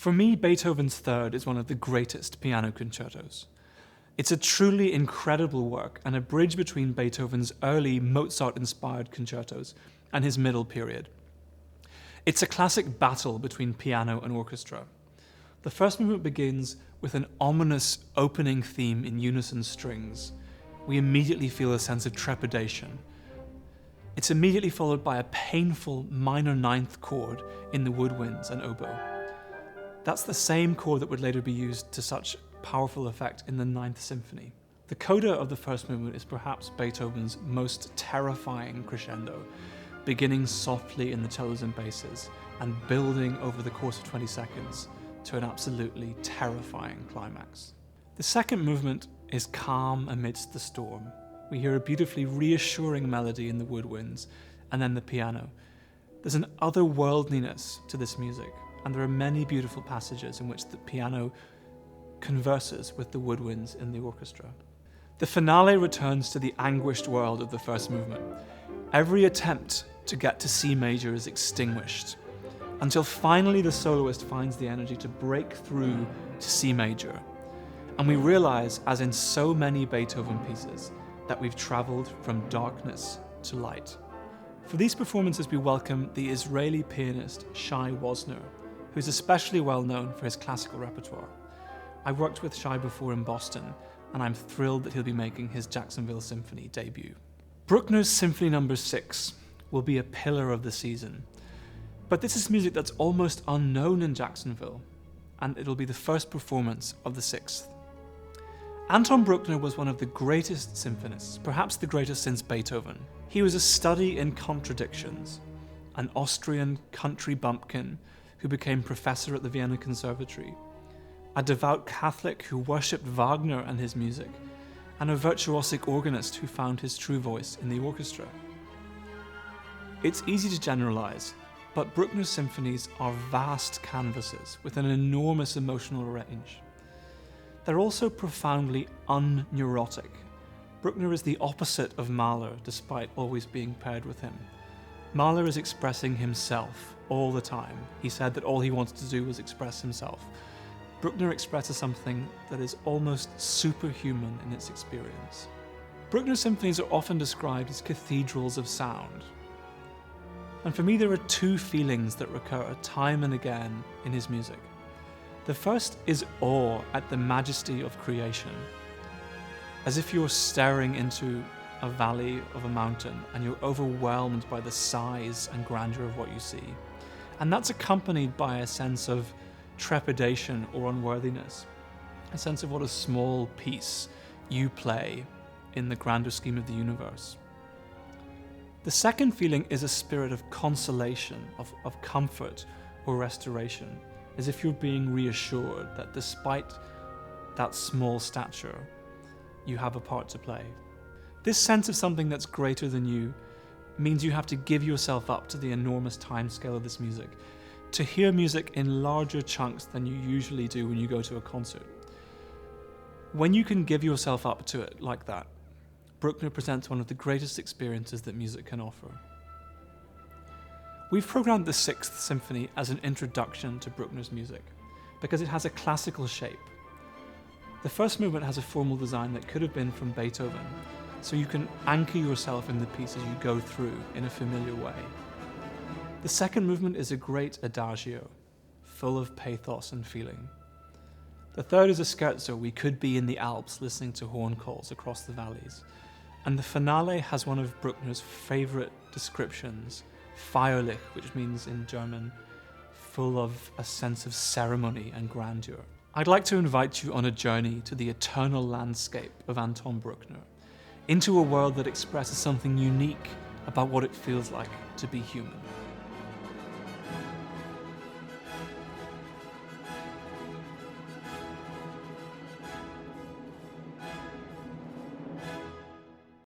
For me, Beethoven's Third is one of the greatest piano concertos. It's a truly incredible work and a bridge between Beethoven's early Mozart-inspired concertos and his middle period. It's a classic battle between piano and orchestra. The first movement begins with an ominous opening theme in unison strings. We immediately feel a sense of trepidation. It's immediately followed by a painful minor ninth chord in the woodwinds and oboe. That's the same chord that would later be used to such powerful effect in the Ninth Symphony. The coda of the first movement is perhaps Beethoven's most terrifying crescendo, beginning softly in the cellos and basses and building over the course of 20 seconds to an absolutely terrifying climax. The second movement is calm amidst the storm. We hear a beautifully reassuring melody in the woodwinds and then the piano. There's an otherworldliness to this music, and there are many beautiful passages in which the piano converses with the woodwinds in the orchestra. The finale returns to the anguished world of the first movement. Every attempt to get to C major is extinguished, until finally the soloist finds the energy to break through to C major. And we realize, as in so many Beethoven pieces, that we've traveled from darkness to light. For these performances, we welcome the Israeli pianist Shai Wozner, who's especially well known for his classical repertoire. I worked with Shai before in Boston, and I'm thrilled that he'll be making his Jacksonville Symphony debut. Bruckner's Symphony No. 6 will be a pillar of the season, but this is music that's almost unknown in Jacksonville, and it'll be the first performance of the 6th. Anton Bruckner was one of the greatest symphonists, perhaps the greatest since Beethoven. He was a study in contradictions, an Austrian country bumpkin who became professor at the Vienna Conservatory, a devout Catholic who worshipped Wagner and his music, and a virtuosic organist who found his true voice in the orchestra. It's easy to generalize, but Bruckner's symphonies are vast canvases with an enormous emotional range. They're also profoundly unneurotic. Bruckner is the opposite of Mahler, despite always being paired with him. Mahler is expressing himself all the time. He said that all he wanted to do was express himself. Bruckner expresses something that is almost superhuman in its experience. Bruckner's symphonies are often described as cathedrals of sound. And for me, there are two feelings that recur time and again in his music. The first is awe at the majesty of creation, as if you're staring into a valley of a mountain and you're overwhelmed by the size and grandeur of what you see. And that's accompanied by a sense of trepidation or unworthiness, a sense of what a small piece you play in the grander scheme of the universe. The second feeling is a spirit of consolation, of comfort or restoration, as if you're being reassured that despite that small stature, you have a part to play. This sense of something that's greater than you means you have to give yourself up to the enormous timescale of this music, to hear music in larger chunks than you usually do when you go to a concert. When you can give yourself up to it like that, Bruckner presents one of the greatest experiences that music can offer. We've programmed the Sixth Symphony as an introduction to Bruckner's music because it has a classical shape. The first movement has a formal design that could have been from Beethoven, so you can anchor yourself in the piece as you go through in a familiar way. The second movement is a great adagio, full of pathos and feeling. The third is a scherzo. We could be in the Alps listening to horn calls across the valleys. And the finale has one of Bruckner's favorite descriptions, feierlich, which means in German, full of a sense of ceremony and grandeur. I'd like to invite you on a journey to the eternal landscape of Anton Bruckner, into a world that expresses something unique about what it feels like to be human.